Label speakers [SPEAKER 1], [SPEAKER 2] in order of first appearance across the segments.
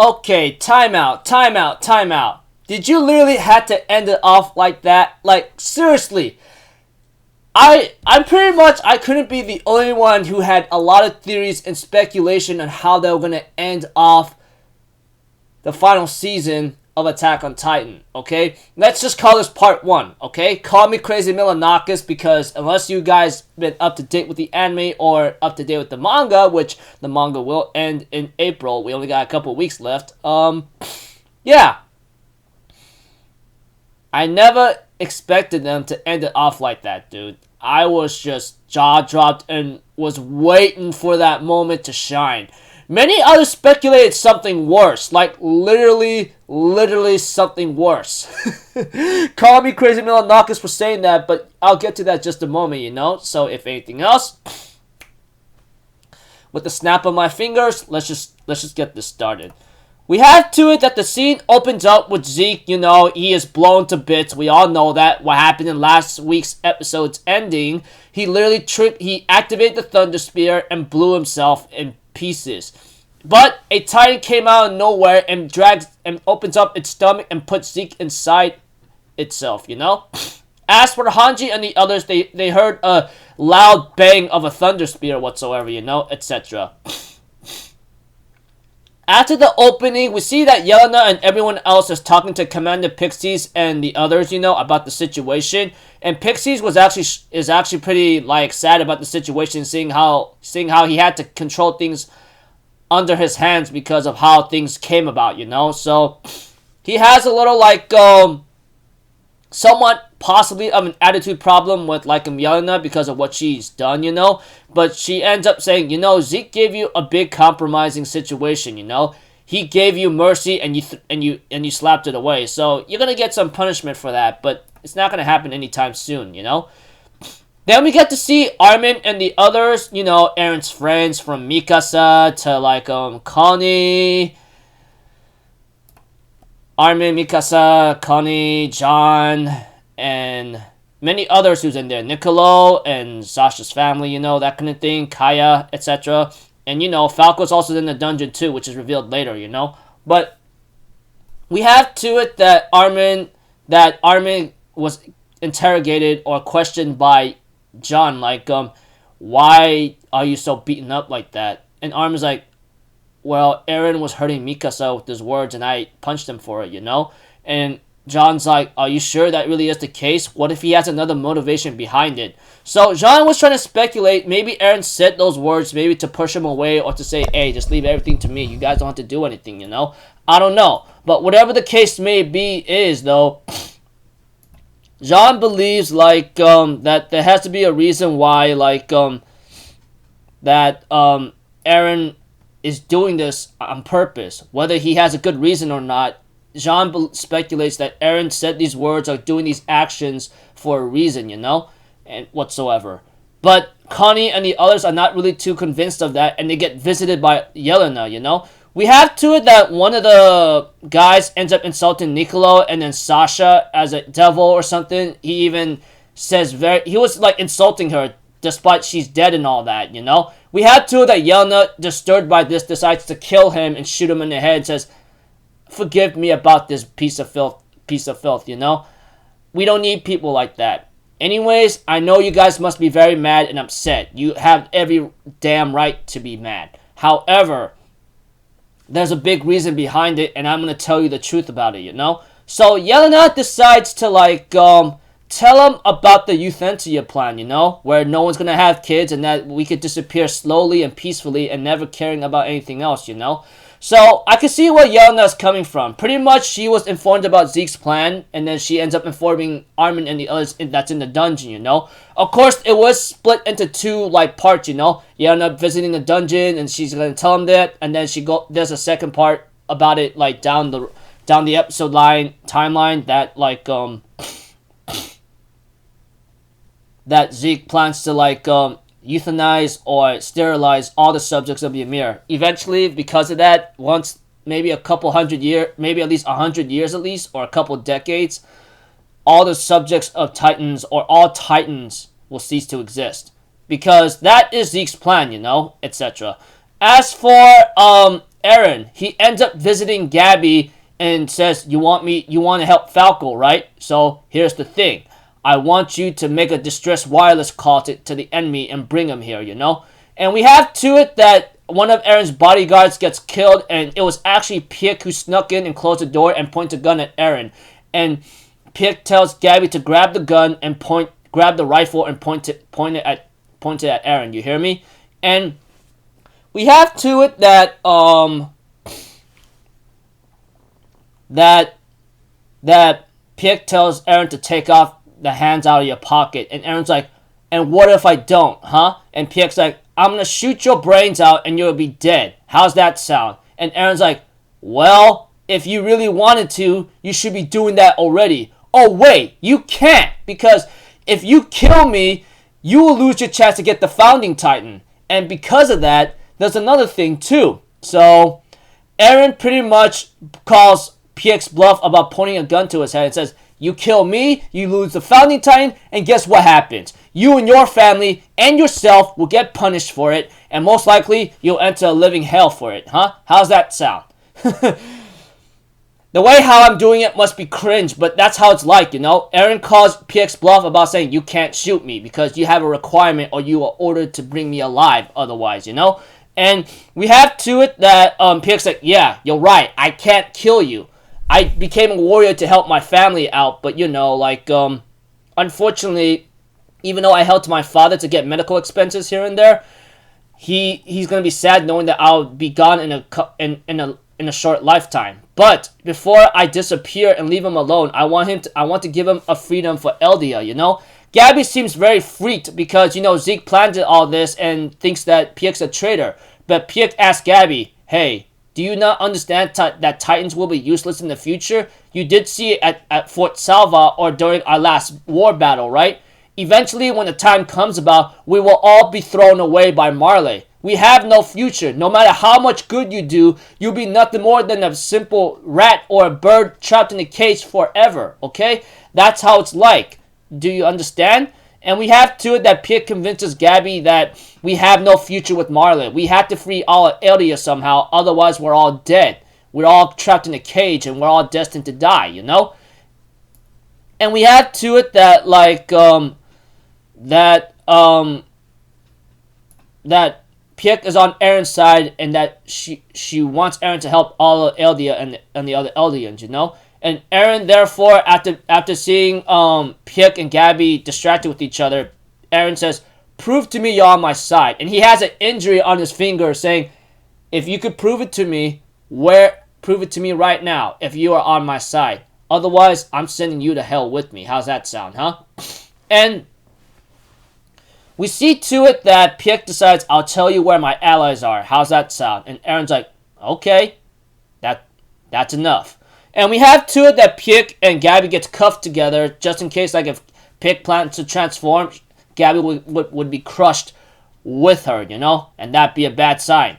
[SPEAKER 1] Okay, timeout, timeout, timeout. Did you literally have to end it off like that? Like, seriously. I'm pretty much, I couldn't be the only one who had a lot of theories and speculation on how they were going to end off the final season of Attack on Titan, okay? Let's just call this part 1, okay? Call me Crazy Milanakis, because unless you guys been up to date with the anime or up to date with the manga, which the manga will end in April, we only got a couple weeks left, yeah. I never expected them to end it off like that, dude. I was just jaw-dropped and was waiting for that moment to shine. Many others speculated something worse, like literally something worse. Call me Crazy Milanakis for saying that, but I'll get to that just a moment, you know? So if anything else, with the snap of my fingers, let's just get this started. We have to it that the scene opens up with Zeke, you know, he is blown to bits. We all know that. What happened in last week's episode's ending, he literally he activated the Thunder Spear and blew himself in pieces. But a Titan came out of nowhere and drags and opens up its stomach and puts Zeke inside itself, you know? As for Hanji and the others, they heard a loud bang of a Thunder Spear whatsoever, you know, etc. After the opening, we see that Yelena and everyone else is talking to Commander Pixies and the others, you know, about the situation. And Pixies is actually pretty like sad about the situation, seeing how he had to control things under his hands because of how things came about, you know. So he has a little like somewhat possibly of an attitude problem with like Yelena because of what she's done, you know. But she ends up saying, you know, Zeke gave you a big compromising situation, you know. He gave you mercy and you slapped it away. So you're gonna get some punishment for that, but it's not gonna happen anytime soon, you know. Then we get to see Armin and the others, you know, Aaron's friends from Mikasa to like Connie, Armin, Mikasa, Connie, John, and many others who's in there. Niccolo and Sasha's family, you know, that kind of thing. Kaya, etc. And, you know, Falco's also in the dungeon too, which is revealed later, you know. But we have to it that Armin was interrogated or questioned by John, like, why are you so beaten up like that? And Armin's like, well, Eren was hurting Mikasa with his words and I punched him for it, you know? And John's like, are you sure that really is the case? What if he has another motivation behind it? So John was trying to speculate, maybe Eren said those words maybe to push him away or to say, hey, just leave everything to me. You guys don't have to do anything, you know? I don't know. But whatever the case may be is, though, John believes, like, that there has to be a reason why, like, that, Eren is doing this on purpose. Whether he has a good reason or not, Jean speculates that Eren said these words or doing these actions for a reason, you know, and whatsoever. But Connie and the others are not really too convinced of that, and they get visited by Yelena, you know. We have to it that one of the guys ends up insulting Niccolo and then Sasha as a devil or something. He even says he was like insulting her despite she's dead and all that, you know. We have to it that Yelena, disturbed by this, decides to kill him and shoot him in the head and says, forgive me about this piece of filth, you know? We don't need people like that. Anyways, I know you guys must be very mad and upset. You have every damn right to be mad. However, there's a big reason behind it, and I'm gonna tell you the truth about it, you know? So, Yelena decides to, like, tell him about the euthanasia plan, you know? Where no one's gonna have kids and that we could disappear slowly and peacefully and never caring about anything else, you know? So, I can see where Yelena's coming from. Pretty much, she was informed about Zeke's plan, and then she ends up informing Armin and the others that's in the dungeon, you know? Of course, it was split into two, like, parts, you know? Yelena visiting the dungeon, and she's gonna tell him that, and then there's a second part about it, like, down the episode timeline, that, like, that Zeke plans to, like, euthanize or sterilize all the subjects of Ymir. Eventually, because of that, once maybe a couple hundred years, maybe at least 100 years at least, or a couple decades, all the subjects of Titans or all Titans will cease to exist. Because that is Zeke's plan, you know, etc. As for Eren, he ends up visiting Gabby and says, you want to help Falco, right? So here's the thing. I want you to make a distress wireless call to the enemy and bring him here, you know? And we have to it that one of Eren's bodyguards gets killed, and it was actually Pick who snuck in and closed the door and pointed a gun at Eren. And Pick tells Gabby to grab the gun and grab the rifle and point it at Eren. You hear me? And we have to it that that Pick tells Eren to take off the hands out of your pocket, and Eren's like, and what if I don't, huh? And Pick's like, I'm gonna shoot your brains out and you'll be dead. How's that sound? And Eren's like, well, if you really wanted to, you should be doing that already. Oh wait, you can't, because if you kill me, you will lose your chance to get the Founding Titan. And because of that, there's another thing too. So Eren pretty much calls Pick's bluff about pointing a gun to his head and says, you kill me, you lose the Founding Titan, and guess what happens? You and your family and yourself will get punished for it, and most likely you'll enter a living hell for it, huh? How's that sound? The way how I'm doing it must be cringe, but that's how it's like, you know? Eren calls Pick's bluff about saying you can't shoot me because you have a requirement or you are ordered to bring me alive otherwise, you know? And we have to it that Pick's like, yeah, you're right, I can't kill you. I became a warrior to help my family out, but you know, like, unfortunately, even though I helped my father to get medical expenses here and there, he's gonna be sad knowing that I'll be gone in a short lifetime. But before I disappear and leave him alone, I want to give him a freedom for Eldia, you know? Gabby seems very freaked because, you know, Zeke planned all this and thinks that Piek's a traitor. But Piek asks Gabby, hey, do you not understand that Titans will be useless in the future? You did see it at Fort Salva or during our last war battle, right? Eventually, when the time comes about, we will all be thrown away by Marley. We have no future. No matter how much good you do, you'll be nothing more than a simple rat or a bird trapped in a cage forever, okay? That's how it's like. Do you understand? And we have to it that Piet convinces Gabby that we have no future with Marley. We have to free all of Eldia somehow, otherwise we're all dead. We're all trapped in a cage and we're all destined to die, you know? And we have to it that, like, that Piek is on Eren's side and that she wants Eren to help all of Eldia and the other Eldians, you know? And Eren, therefore, after seeing Piek and Gabby distracted with each other, Eren says, prove to me you're on my side. And he has an injury on his finger saying, if you could prove it to me, prove it to me right now if you are on my side. Otherwise, I'm sending you to hell with me. How's that sound, huh? And we see to it that Piek decides, I'll tell you where my allies are. How's that sound? And Eren's like, okay, that's enough. And we have to it that Piek and Gabby gets cuffed together just in case, like, if Piek plans to transform, Gabby would be crushed with her, you know? And that'd be a bad sign.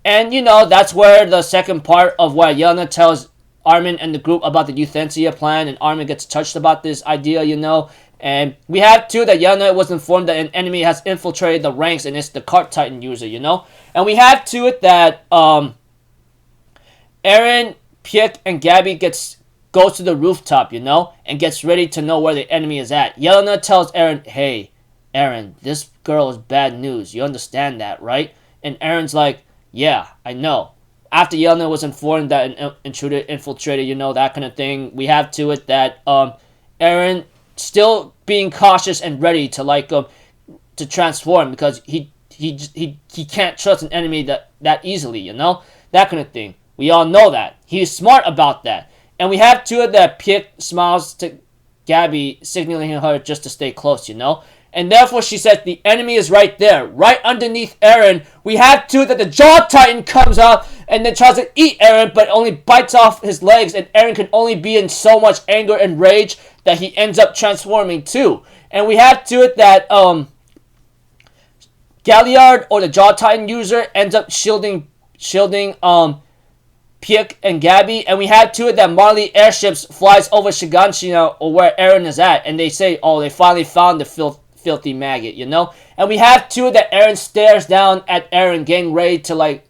[SPEAKER 1] And, you know, that's where the second part of where Yelena tells Armin and the group about the Euthanasia plan, and Armin gets touched about this idea, you know? And we have, too, that Yelena was informed that an enemy has infiltrated the ranks, and it's the Cart Titan user, you know? And we have, to it, that, Eren, Piek, and Gabby goes to the rooftop, you know, and gets ready to know where the enemy is at. Yelena tells Eren, hey, Eren, this girl is bad news. You understand that, right? And Eren's like, yeah, I know. After Yelena was informed that an intruder infiltrated, you know, that kind of thing, we have to it that Eren still being cautious and ready to, like, to transform because he can't trust an enemy that easily, you know, that kind of thing. We all know that. He's smart about that. And we have to it that Piet smiles to Gabby, signaling her just to stay close, you know? And therefore she says the enemy is right there, right underneath Eren. We have to it that the Jaw Titan comes out and then tries to eat Eren, but only bites off his legs, and Eren can only be in so much anger and rage that he ends up transforming too. And we have to it that Galliard, or the Jaw Titan user, ends up shielding Piek and Gabby, and we had to it that Marley airships flies over Shiganshina, or where Eren is at, and they say, oh, they finally found the filthy maggot, you know? And we have to it that Eren stares down at Eren getting ready to, like,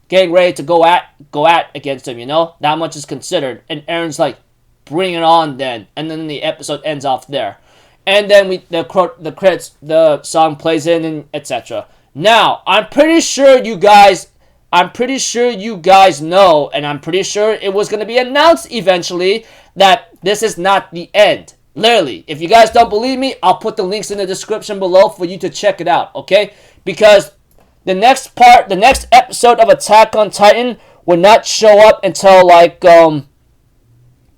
[SPEAKER 1] getting ready to go at against him, you know? That much is considered. And Aaron's like, bring it on then. And then the episode ends off there. And then the credits, the song plays in, and etc. Now, I'm pretty sure you guys know, and I'm pretty sure it was going to be announced eventually, that this is not the end. Literally, if you guys don't believe me, I'll put the links in the description below for you to check it out, okay? Because the next episode of Attack on Titan will not show up until like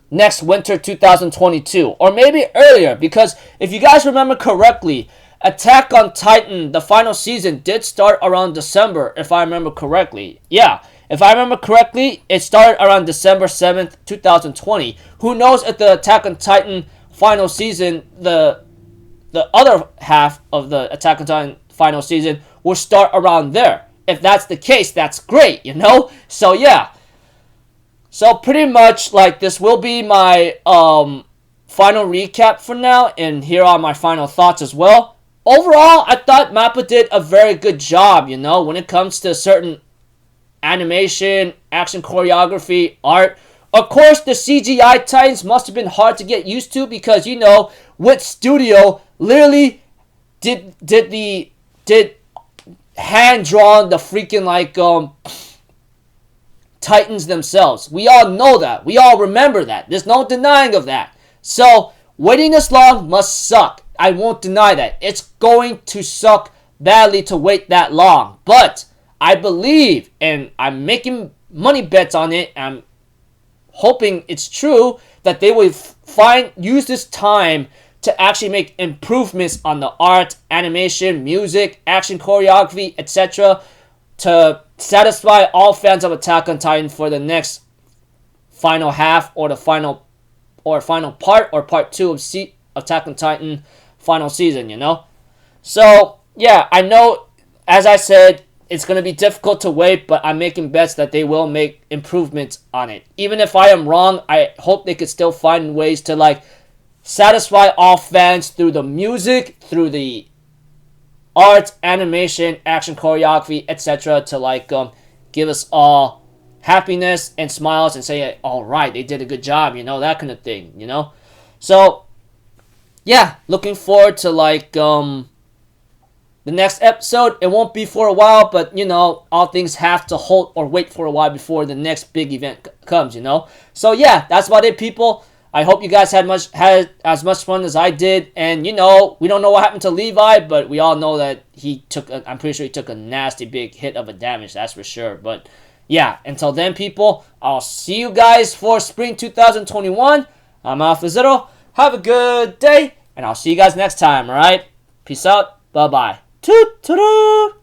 [SPEAKER 1] next winter 2022, or maybe earlier, because if you guys remember correctly, Attack on Titan, the final season, did start around December, if I remember correctly. Yeah, if I remember correctly, it started around December 7th, 2020. Who knows if the Attack on Titan final season, the other half of the Attack on Titan final season, will start around there. If that's the case, that's great, you know? So, yeah. So, pretty much, like, this will be my final recap for now, and here are my final thoughts as well. Overall, I thought MAPPA did a very good job, you know, when it comes to certain animation, action choreography, art. Of course, the CGI Titans must have been hard to get used to because, you know, Wit Studio literally did hand-drawn the freaking, like, Titans themselves. We all know that. We all remember that. There's no denying of that. So, waiting this long must suck. I won't deny that. It's going to suck badly to wait that long. But I believe, and I'm making money bets on it, I'm hoping it's true, that they will use this time to actually make improvements on the art, animation, music, action choreography, etc. to satisfy all fans of Attack on Titan for the next final half, or the final part, or part 2 of Attack on Titan final season, you know? So, yeah, I know, as I said, it's going to be difficult to wait, but I'm making bets that they will make improvements on it. Even if I am wrong, I hope they could still find ways to, like, satisfy all fans through the music, through the art, animation, action choreography, etc. to, like, give us all happiness and smiles and say, all right, they did a good job, you know, that kind of thing, you know? So, yeah, looking forward to, like, the next episode. It won't be for a while, but, you know, all things have to hold or wait for a while before the next big event comes, you know? So, yeah, that's about it, people. I hope you guys had as much fun as I did. And, you know, we don't know what happened to Levi, but we all know that I'm pretty sure he took a nasty big hit of a damage, that's for sure. But, yeah, until then, people, I'll see you guys for spring 2021. I'm Alpha Zero. Have a good day, and I'll see you guys next time, alright? Peace out. Bye-bye. Toot-toot-toot.